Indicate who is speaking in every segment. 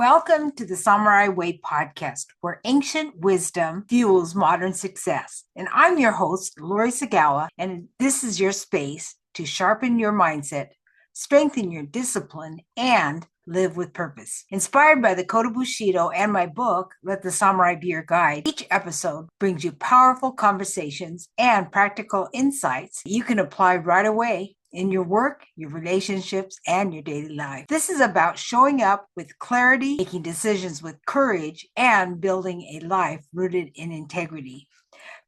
Speaker 1: Welcome to the Samurai Way podcast, where ancient wisdom fuels modern success. And I'm your host, Lori Sagawa, and this is your space to sharpen your mindset, strengthen your discipline, and live with purpose. Inspired by the Code of Bushido and my book, Let the Samurai Be Your Guide, each episode brings you powerful conversations and practical insights you can apply right away in your work, your relationships, and your daily life. This is about showing up with clarity, making decisions with courage, and building a life rooted in integrity.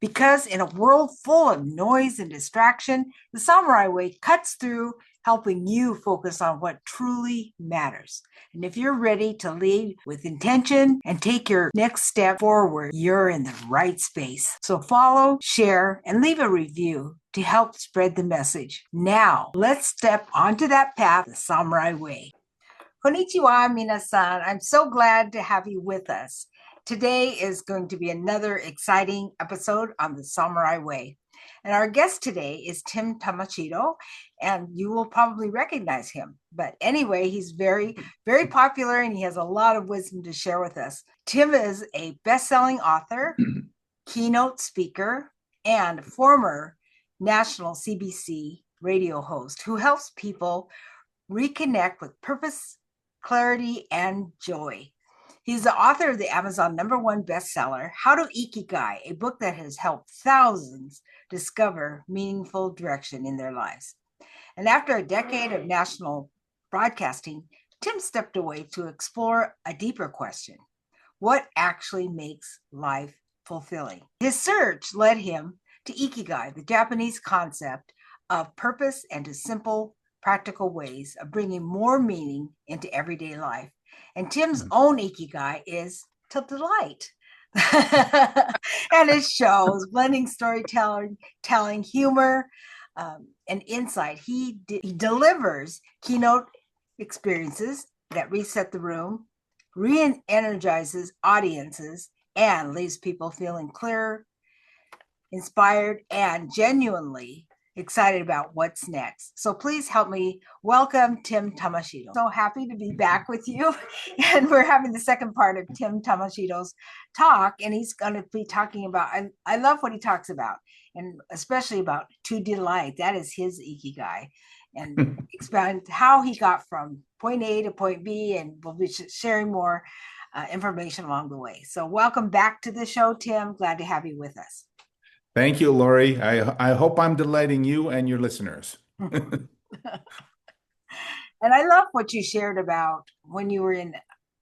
Speaker 1: Because in a world full of noise and distraction, the Samurai Way cuts through, helping you focus on what truly matters. And if you're ready to lead with intention and take your next step forward, you're in the right space. So follow, share, and leave a review to help spread the message. Now, let's step onto that path, the Samurai Way. Konnichiwa, minasan. I'm so glad to have you with us. Today is going to be another exciting episode on the Samurai Way. And our guest today is Tim Tamashiro, and you will probably recognize him. But anyway, he's very, very popular, and he has a lot of wisdom to share with us. Tim is a best-selling author, keynote speaker, and former national CBC radio host who helps people reconnect with purpose, clarity, and joy. He's the author of the Amazon #1 bestseller, How to Ikigai, a book that has helped thousands discover meaningful direction in their lives. And after a decade of national broadcasting, Tim stepped away to explore a deeper question: what actually makes life fulfilling? His search led him to Ikigai, the Japanese concept of purpose, and to simple, practical ways of bringing more meaning into everyday life. And Tim's own Ikigai is to delight. And it shows, blending storytelling, humor, and insight. He delivers keynote experiences that reset the room, re-energizes audiences, and leaves people feeling clear, inspired, and genuinely excited about what's next. So please help me welcome Tim Tamashiro. So happy to be back with you. And we're having the second part of Tim Tamashiro's talk, and he's going to be talking about, I love what he talks about, and especially about to delight. That is his Ikigai, and expand how he got from point A to point B, and we'll be sharing more information along the way. So welcome back to the show, Tim. Glad to have you with us.
Speaker 2: Thank you, Lori. I hope I'm delighting you and your listeners.
Speaker 1: And I love what you shared about when you were in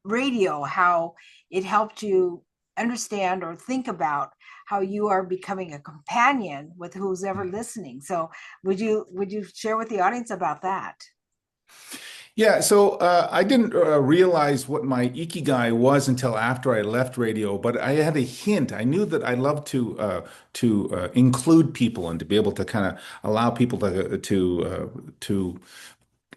Speaker 1: radio, how it helped you understand or think about how you are becoming a companion with who's ever listening. So would you share with the audience about that?
Speaker 2: Yeah, so I didn't realize what my Ikigai was until after I left radio, but I had a hint. I knew that I loved to include people and to be able to kind of allow people to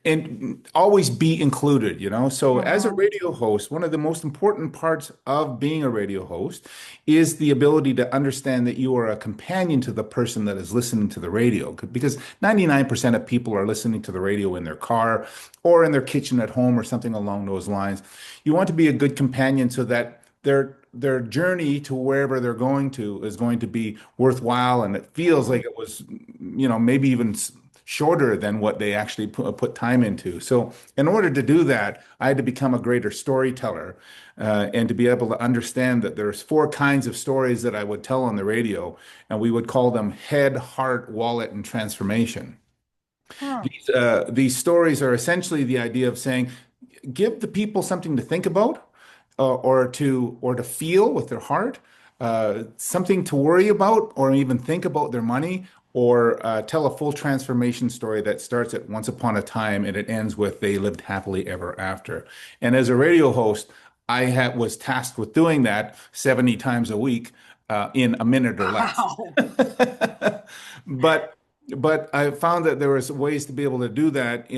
Speaker 2: and always be included, you know? So as a radio host, one of the most important parts of being a radio host is the ability to understand that you are a companion to the person that is listening to the radio, because 99% of people are listening to the radio in their car or in their kitchen at home or something along those lines. You want to be a good companion so that their journey to wherever they're going to is going to be worthwhile, and it feels like it was, maybe even shorter than what they actually put time into. So in order to do that, I had to become a greater storyteller, and to be able to understand that there's 4 kinds of stories that I would tell on the radio, and we would call them head, heart, wallet, and transformation. These stories are essentially the idea of saying, give the people something to think about, or to feel with their heart, something to worry about, or even think about their money, or tell a full transformation story that starts at once upon a time and it ends with they lived happily ever after. And as a radio host, was tasked with doing that 70 times a week, in a minute or less.
Speaker 1: Wow.
Speaker 2: But I found that there was ways to be able to do that,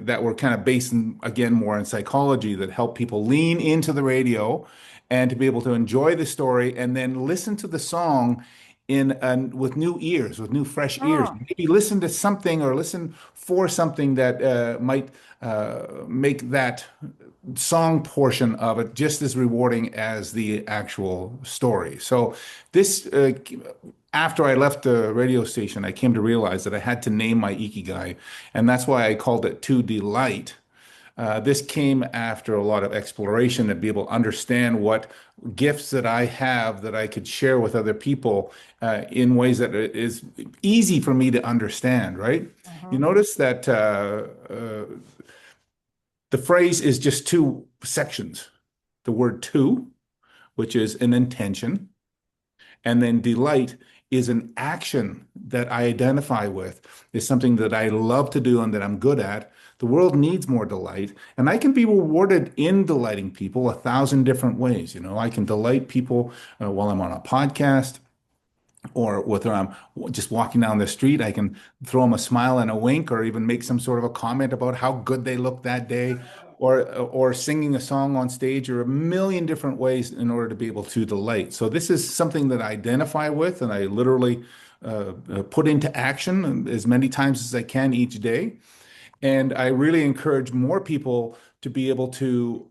Speaker 2: that were kind of based again, more in psychology, that help people lean into the radio and to be able to enjoy the story and then listen to the song with new ears, with new fresh ears.
Speaker 1: Oh,
Speaker 2: Maybe listen to something or listen for something that might make that song portion of it just as rewarding as the actual story. So this, after I left the radio station, I came to realize that I had to name my Ikigai, and that's why I called it To Delight. This came after a lot of exploration to be able to understand what gifts that I have that I could share with other people in ways that is easy for me to understand, right? You
Speaker 1: mhm.
Speaker 2: notice that the phrase is just two sections. The word to, which is an intention, and then delight is an action that I identify with, is something that I love to do and that I'm good at. The world needs more delight, and I can be rewarded in delighting people 1,000 different ways. I can delight people while I'm on a podcast or whether I'm just walking down the street. I can throw them a smile and a wink, or even make some sort of a comment about how good they look that day, or singing a song on stage, or a million different ways in order to be able to delight. So this is something that I identify with, and I literally put into action as many times as I can each day. And I really encourage more people to be able to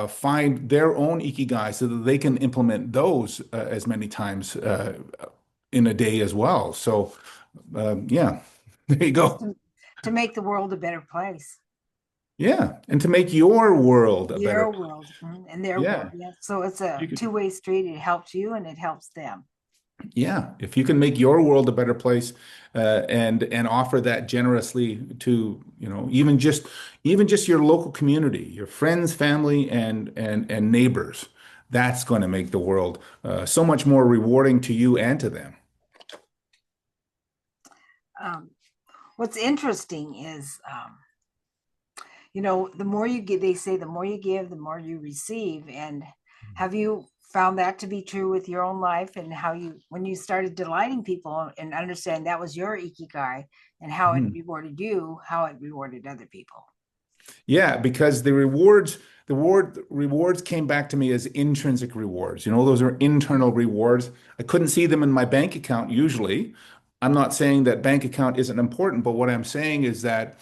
Speaker 2: find their own ikigai so that they can implement those as many times in a day as well. So, yeah, there you
Speaker 1: Just
Speaker 2: go.
Speaker 1: to make the world a better place.
Speaker 2: Yeah, and to make your world a better
Speaker 1: Your
Speaker 2: place.
Speaker 1: world, and their world.
Speaker 2: Yeah,
Speaker 1: Yeah. So it's a
Speaker 2: you could.
Speaker 1: two-way street. It helps you and it helps them.
Speaker 2: Yeah, if you can make your world a better place and offer that generously to, even just your local community, your friends, family, and neighbors, that's going to make the world so much more rewarding to you and to them.
Speaker 1: Um, what's interesting is, the more you give, they say the more you give, the more you receive. And have you found that to be true with your own life and how when you started delighting people and understand that was your ikigai and how it
Speaker 2: Mhm.
Speaker 1: rewarded you, how it rewarded other people?
Speaker 2: Yeah, because the rewards came back to me as intrinsic rewards. Those are internal rewards. I couldn't see them in my bank account usually. I'm not saying that bank account isn't important, but what I'm saying is that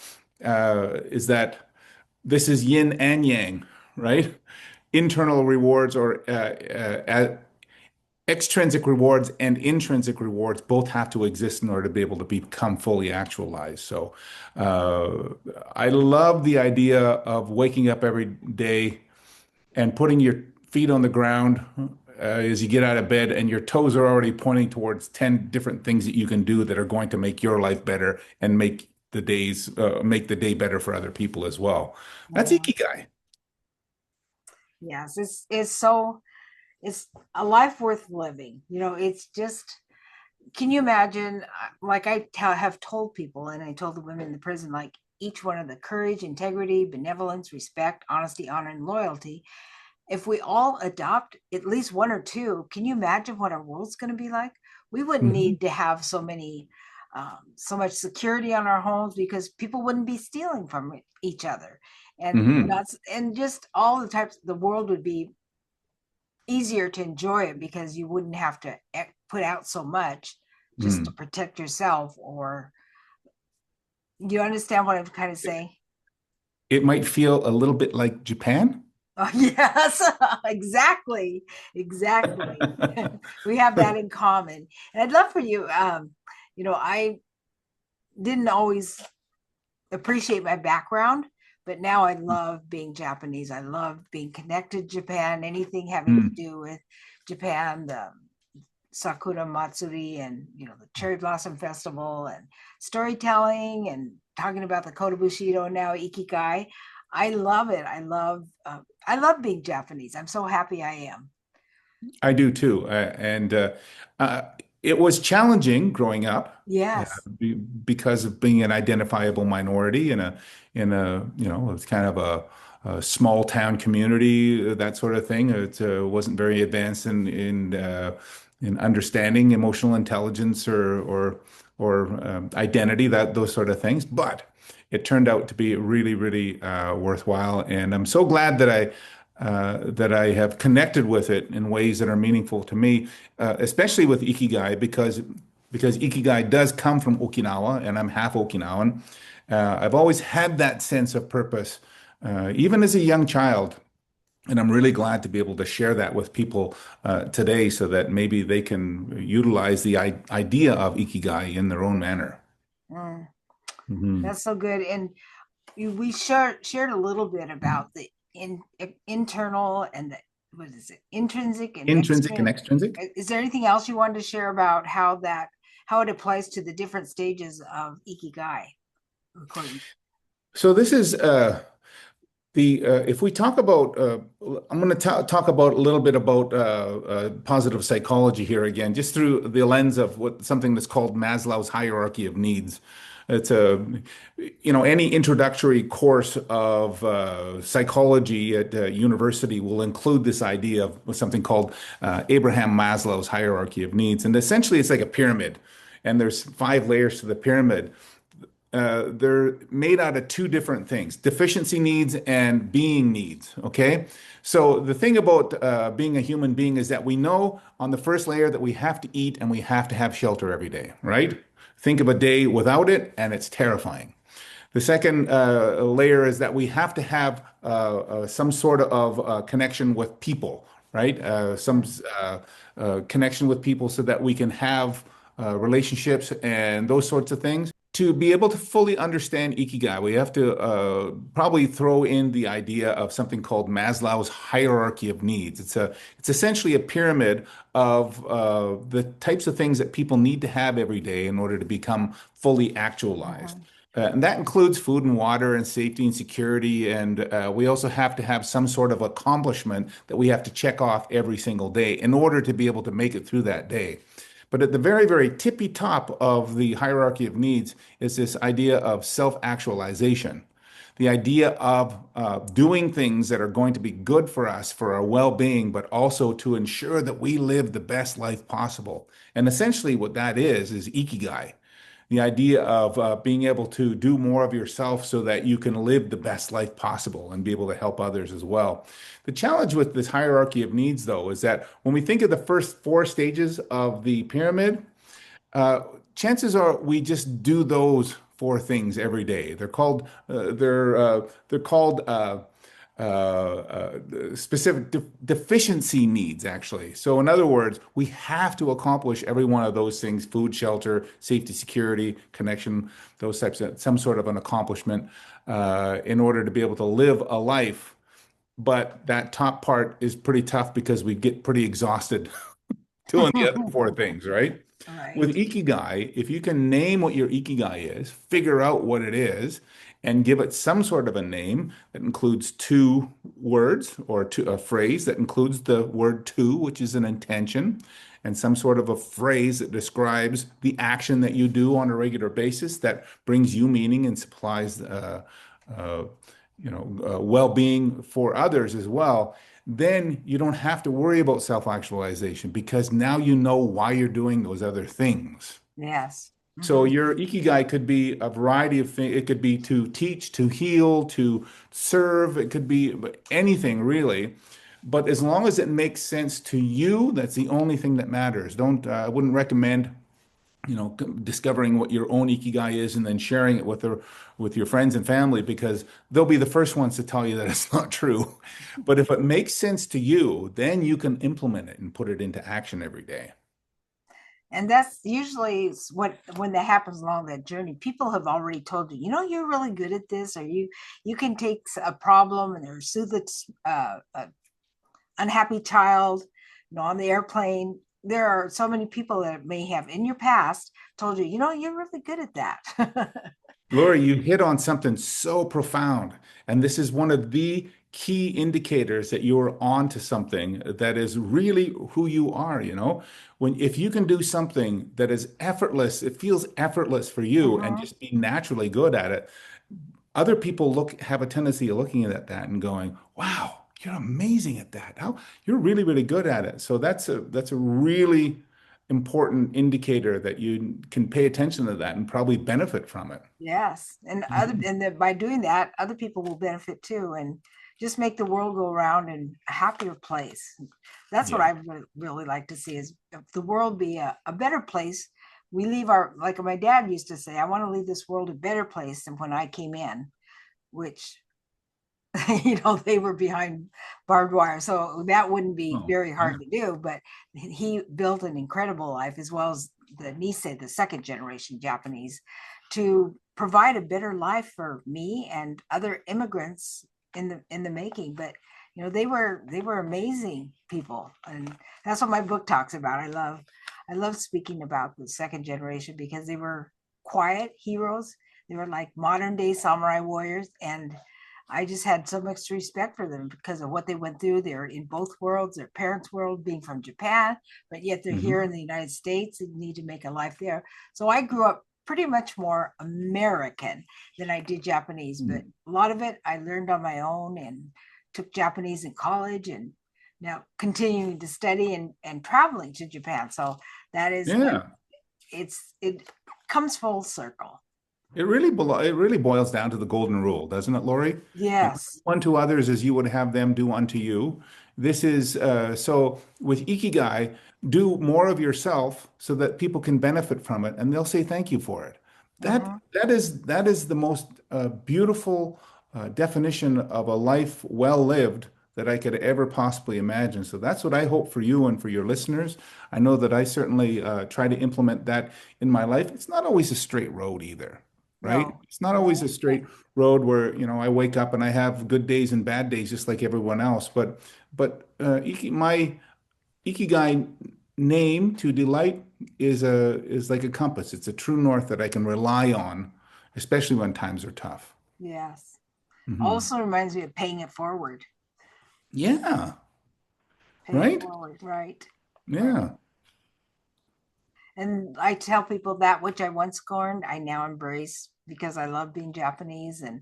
Speaker 2: this is yin and yang, right? Internal rewards or extrinsic rewards and intrinsic rewards both have to exist in order to be able to become fully actualized. So uh, I love the idea of waking up every day and putting your feet on the ground as you get out of bed, and your toes are already pointing towards 10 different things that you can do that are going to make your life better and make the day better for other people as well. That's
Speaker 1: Mhm.
Speaker 2: Ikigai.
Speaker 1: Yes, it's a life worth living. It's just, can you imagine? Like have told people, and I told the women in the prison, like each one of the courage, integrity, benevolence, respect, honesty, honor, and loyalty. If we all adopt at least one or two, can you imagine what our world's going to be like? We wouldn't
Speaker 2: Mhm.
Speaker 1: need to have so much security on our homes because people wouldn't be stealing from each other, and
Speaker 2: Mhm.
Speaker 1: that's and just all the types. The world would be easier to enjoy it because you wouldn't have to put out so much just to
Speaker 2: Mhm.
Speaker 1: protect yourself. Or do you understand what I'm kind of saying?
Speaker 2: It might feel a little bit like Japan.
Speaker 1: Oh, yes, exactly, exactly. We have that in common, and I'd love for you. I didn't always appreciate my background, but now I love being Japanese. I love being connected to Japan. Anything having to
Speaker 2: Mm.
Speaker 1: do with Japan, the Sakura Matsuri, and the Cherry Blossom Festival, and storytelling, and talking about the Kotobushiro, now Ikigai. I love it. I love being Japanese. I'm so happy I am.
Speaker 2: I do too. And uh, it was challenging growing up
Speaker 1: Yes.
Speaker 2: because of being an identifiable minority it's kind of a small town community, that sort of thing. It wasn't very advanced in understanding emotional intelligence or identity, those sort of things. But it turned out to be really, really worthwhile, and I'm so glad that that I have connected with it in ways that are meaningful to me, especially with Ikigai, because Ikigai does come from Okinawa, and I'm half Okinawan. I've always had that sense of purpose, even as a young child. And I'm really glad to be able to share that with people today so that maybe they can utilize the idea of Ikigai in their own manner.
Speaker 1: Mm,
Speaker 2: Mhm.
Speaker 1: that's so good. And we shared a little bit about the internal and the, what is it, intrinsic and
Speaker 2: Intrinsic and
Speaker 1: extrinsic.
Speaker 2: extrinsic.
Speaker 1: Is there anything else you wanted to share about how it applies to the different stages of Ikigai? According.
Speaker 2: So this is the if we talk about, I'm going to talk about a little bit about positive psychology here again, just through the lens of what something that's called Maslow's hierarchy of needs. It's a, any introductory course of psychology at university will include this idea of something called Abraham Maslow's hierarchy of needs, and essentially it's like a pyramid, and there's 5 layers to the pyramid. They're made out of two different things, deficiency needs and being needs. Okay. So the thing about being a human being is that we know on the first layer that we have to eat and we have to have shelter every day, right? Think of a day without it, and it's terrifying. The second layer is that we have to have some sort of connection with people, right? Some connection with people so that we can have relationships and those sorts of things. To be able to fully understand Ikigai, we have to probably throw in the idea of something called Maslow's hierarchy of needs. It's essentially a pyramid of the types of things that people need to have every day in order to become fully actualized.
Speaker 1: Mhm.
Speaker 2: And that includes food and water and safety and security. And we also have to have some sort of accomplishment that we have to check off every single day in order to be able to make it through that day. But at the very, very tippy top of the hierarchy of needs is this idea of self-actualization. The idea of doing things that are going to be good for us, for our well-being, but also to ensure that we live the best life possible. And essentially, what that is Ikigai, the idea of being able to do more of yourself so that you can live the best life possible and be able to help others as well. The challenge with this hierarchy of needs, though, is that when we think of the first 4 stages of the pyramid, uh, chances are we just do those 4 things every day. They're called specific deficiency needs, actually. So, in other words, we have to accomplish every one of those things: food, shelter, safety, security, connection, those types of some sort of an accomplishment in order to be able to live a life. But that top part is pretty tough because we get pretty exhausted doing the other 4 things, right? With
Speaker 1: Right.
Speaker 2: Ikigai, if you can name what your Ikigai is, figure out what it is, and give it some sort of a name that includes 2 words or a phrase that includes the word to, which is an intention, and some sort of a phrase that describes the action that you do on a regular basis that brings you meaning and supplies uh, well-being for others as well, then you don't have to worry about self-actualization because now you know why you're doing those other things.
Speaker 1: Yes.
Speaker 2: So
Speaker 1: Hmm.
Speaker 2: your ikigai could be a variety of things. It could be to teach, to heal, to serve. It could be anything really. But as long as it makes sense to you, that's the only thing that matters. Don't, I wouldn't recommend discovering what your own ikigai is and then sharing it with your friends and family because they'll be the first ones to tell you that it's not true. But if it makes sense to you, then you can implement it and put it into action every day.
Speaker 1: And that's usually what when that happens along that journey. People have already told you, you're really good at this, or you can take a problem and or soothe a unhappy child, on the airplane. There are so many people that may have in your past told you, you're really good at that.
Speaker 2: Laura, you hit on something so profound, and this is one of the key indicators that you're on to something that is really who you are, When if you can do something that is effortless, it feels effortless for you and
Speaker 1: Hmm.
Speaker 2: just be naturally good at it, other people have a tendency of looking at that and going, "Wow, you're amazing at that. How you're really, really good at it." So that's a really important indicator that you can pay attention to that and probably benefit from it.
Speaker 1: Yes, and
Speaker 2: Mhm.
Speaker 1: by doing that, other people will benefit too. And just make the world go around in a happier place. That's what
Speaker 2: Yeah.
Speaker 1: I really like to see, is the world be a better place. We leave our, like my dad used to say, I want to leave this world a better place than when I came in, which they were behind barbed wire. So that wouldn't be
Speaker 2: Oh,
Speaker 1: very
Speaker 2: yeah.
Speaker 1: hard to do, but he built an incredible life, as well as the Nisei, the second generation Japanese, to provide a better life for me and other immigrants in the making. But they were amazing people, and that's what my book talks about. I love speaking about the second generation because they were quiet heroes. They were like modern day samurai warriors, and I just had so much respect for them because of what they went through. They're in both worlds, their parents' world being from Japan, but yet they're here
Speaker 2: Hmm.
Speaker 1: in the United States and need to make a life there. So I grew up pretty much more American than I did Japanese, but a lot of it I learned on my own and took Japanese in college, and now continuing to study and traveling to Japan. So that is,
Speaker 2: Yeah.
Speaker 1: it comes full circle.
Speaker 2: It really boils down to the golden rule, doesn't it, Lori?
Speaker 1: Yes.
Speaker 2: Unto others as you would have them do unto you. This is so with Ikigai, do more of yourself so that people can benefit from it, and they'll say thank you for it.
Speaker 1: Mm-hmm.
Speaker 2: That is the most beautiful definition of a life well lived that I could ever possibly imagine. So that's what I hope for you and for your listeners. I know that I certainly try to implement that in my life. It's not always a straight road either, right?
Speaker 1: No,
Speaker 2: It's not always
Speaker 1: no.
Speaker 2: a straight road where, I wake up and I have good days and bad days just like everyone else. My Ikigai name to delight is like a compass. It's a true north that I can rely on, especially when times are tough.
Speaker 1: Yes.
Speaker 2: Hmm.
Speaker 1: Also reminds me of paying it forward.
Speaker 2: Yeah,
Speaker 1: Pay it
Speaker 2: right?
Speaker 1: forward. Right. Right.
Speaker 2: Yeah.
Speaker 1: And I tell people that which I once scorned, I now embrace because I love being Japanese, and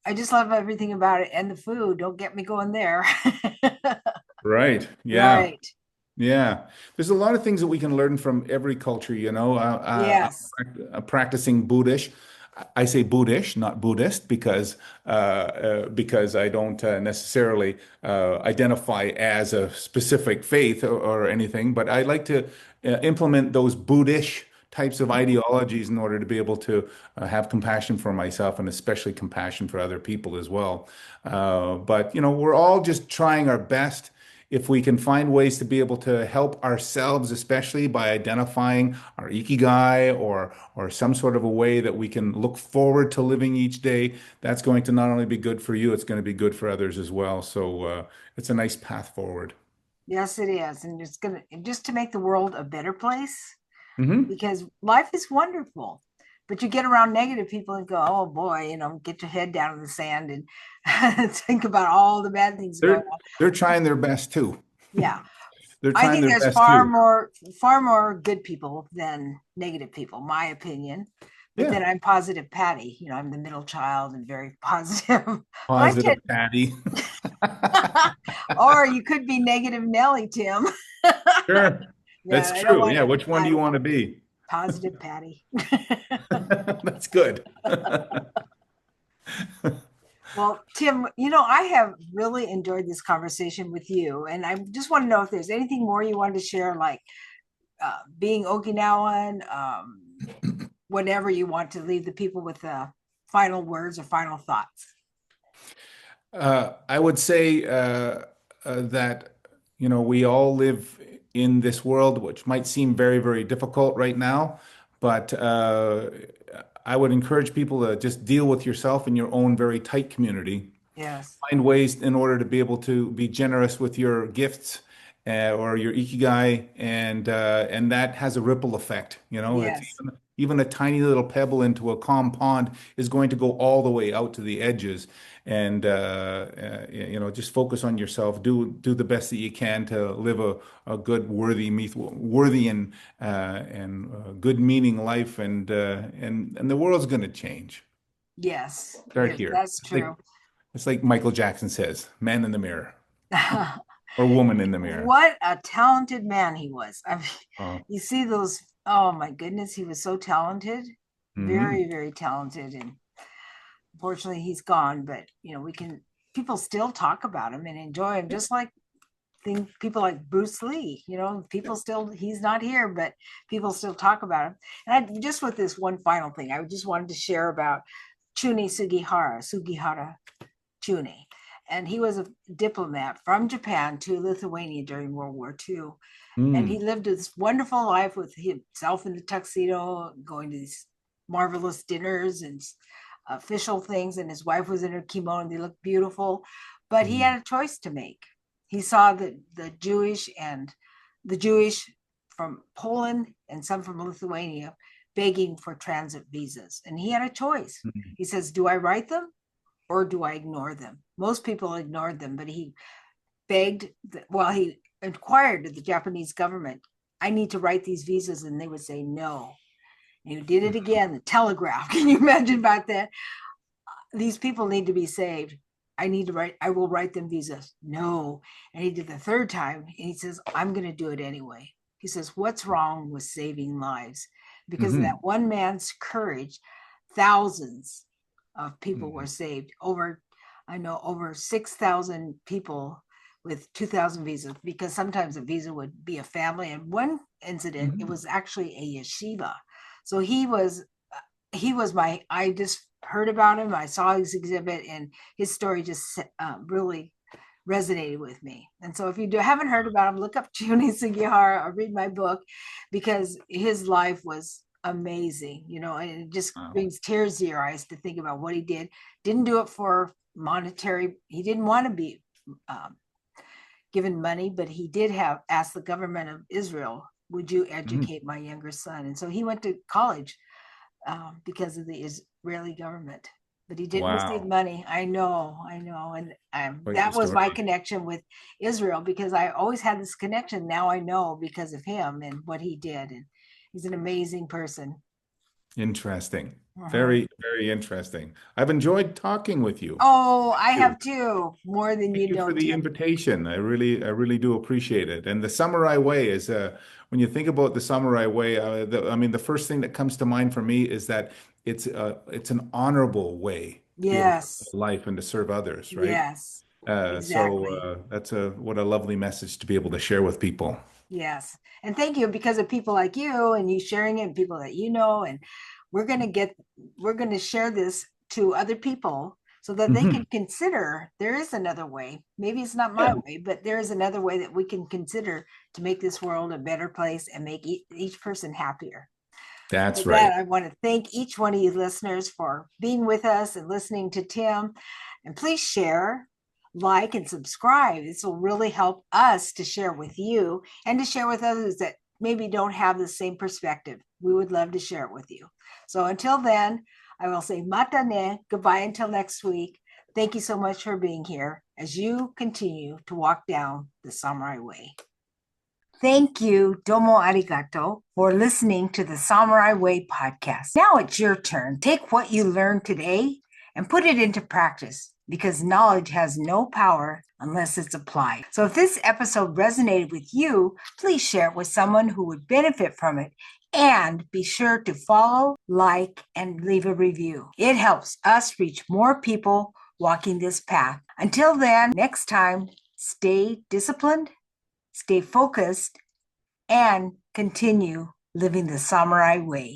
Speaker 1: I just love everything about it. And the food, don't get me going there.
Speaker 2: Right. Yeah.
Speaker 1: Right.
Speaker 2: Yeah, there's a lot of things that we can learn from every culture,
Speaker 1: Yes.
Speaker 2: I'm practicing Buddhist. I say Buddhist, not Buddhist, because I don't necessarily identify as a specific faith or anything, but I like to implement those Buddhist types of ideologies in order to be able to have compassion for myself and especially compassion for other people as well. But we're all just trying our best if we can find ways to be able to help ourselves, especially by identifying our ikigai or some sort of a way that we can look forward to living each day, that's going to not only be good for you, it's going to be good for others as well. So it's a nice path forward.
Speaker 1: Yes, it is. And it's gonna just to make the world a better place,
Speaker 2: Hmm.
Speaker 1: because life is wonderful. But you get around negative people and go, oh boy, get your head down in the sand and think about all the bad things going
Speaker 2: They're
Speaker 1: on.
Speaker 2: they're trying their best too.
Speaker 1: Yeah.
Speaker 2: They're
Speaker 1: I
Speaker 2: trying
Speaker 1: think
Speaker 2: their
Speaker 1: there's
Speaker 2: best
Speaker 1: far
Speaker 2: too.
Speaker 1: more far more good people than negative people, my opinion. But
Speaker 2: Yeah.
Speaker 1: then I'm positive Patty. I'm the middle child and very positive. But I
Speaker 2: Positive
Speaker 1: tend,
Speaker 2: Patty.
Speaker 1: or you could be negative Nelly, Tim.
Speaker 2: Sure.
Speaker 1: Yeah,
Speaker 2: That's
Speaker 1: I don't
Speaker 2: true.
Speaker 1: want
Speaker 2: Yeah.
Speaker 1: any
Speaker 2: Which one do you
Speaker 1: title.
Speaker 2: want to be?
Speaker 1: Positive Patty.
Speaker 2: That's good.
Speaker 1: Well, Tim, I have really enjoyed this conversation with you, and I just want to know if there's anything more you wanted to share, like being Okinawan, whatever you want to leave the people with final words or final thoughts.
Speaker 2: I would say that we all live in this world, which might seem very, very difficult right now, but I would encourage people to just deal with yourself in your own very tight community.
Speaker 1: Yes.
Speaker 2: Find ways in order to be able to be generous with your gifts or your ikigai, and that has a ripple effect. It's
Speaker 1: Yes.
Speaker 2: even a tiny little pebble into a calm pond is going to go all the way out to the edges. And just focus on yourself. Do the best that you can to live a good, worthy and good meaning life. And the world's going to change.
Speaker 1: Yes.
Speaker 2: Start
Speaker 1: Yes,
Speaker 2: here.
Speaker 1: that's true.
Speaker 2: It's like Michael Jackson says, man in the mirror or woman in the mirror.
Speaker 1: What a talented man he was. I mean,
Speaker 2: Oh.
Speaker 1: you see those, oh my goodness, he was so talented,
Speaker 2: Hmm.
Speaker 1: very, very talented. And unfortunately, he's gone, but we can people still talk about him and enjoy him, just like people like Bruce Lee, people still, he's not here, but people still talk about him. And just with this one final thing, I just wanted to share about Sugihara Chuni. And he was a diplomat from Japan to Lithuania during World War II. And he lived this wonderful life with himself in the tuxedo, going to these marvelous dinners and official things. And his wife was in her kimono and they looked beautiful. But he had a choice to make. He saw the Jewish from Poland and some from Lithuania begging for transit visas. And he had a choice. He says, do I write them or do I ignore them? Most people ignored them, but he begged, he inquired to the Japanese government, I need to write these visas. And they would say no. And he did it again, the telegraph. Can you imagine about that? These people need to be saved. I will write them visas. No. And he did the third time. And he says, I'm going to do it anyway. He says, what's wrong with saving lives? Because of that one man's courage, thousands of people were saved. Over 6,000 people with 2,000 visas, because sometimes a visa would be a family. And one incident, it was actually a yeshiva. So I just heard about him. I saw his exhibit and his story just really resonated with me. And so if you haven't heard about him, look up Juni Sugihara or read my book, because his life was amazing, and it just brings tears to your eyes to think about what he did. Didn't do it for monetary. He didn't want to be given money, but he did asked the government of Israel, would you educate my younger son? And so he went to college because of the Israeli government, but he didn't receive money. I know. And that was my connection with Israel, because I always had this connection. Now I know because of him and what he did. And he's an amazing person.
Speaker 2: Interesting. Very, very interesting. I've enjoyed talking with you.
Speaker 1: Oh, I have too, more than you know.
Speaker 2: Thank you for the invitation. I really do appreciate it. And the samurai way is, when you think about the samurai way, the first thing that comes to mind for me is that it's an honorable way to be able to live life and to serve others, right?
Speaker 1: Yes, exactly.
Speaker 2: So that's what a lovely message to be able to share with people.
Speaker 1: Yes. And thank you, because of people like you and you sharing it, and people that and we're going to share this to other people so that they can consider there is another way. Maybe it's not my way, but there is another way that we can consider to make this world a better place and make each person happier.
Speaker 2: That's right.
Speaker 1: I want to thank each one of you listeners for being with us and listening to Tim. And please share, like, and subscribe. This will really help us to share with you and to share with others that maybe don't have the same perspective. We would love to share it with you. So until then, I will say mata ne, goodbye until next week. Thank you so much for being here as you continue to walk down the samurai way. Thank you, domo arigato, for listening to the Samurai Way podcast. Now it's your turn. Take what you learned today and put it into practice, because knowledge has no power unless it's applied. So if this episode resonated with you, please share it with someone who would benefit from it. And be sure to follow, like, and leave a review. It helps us reach more people walking this path. Until then, next time, stay disciplined, stay focused, and continue living the samurai way.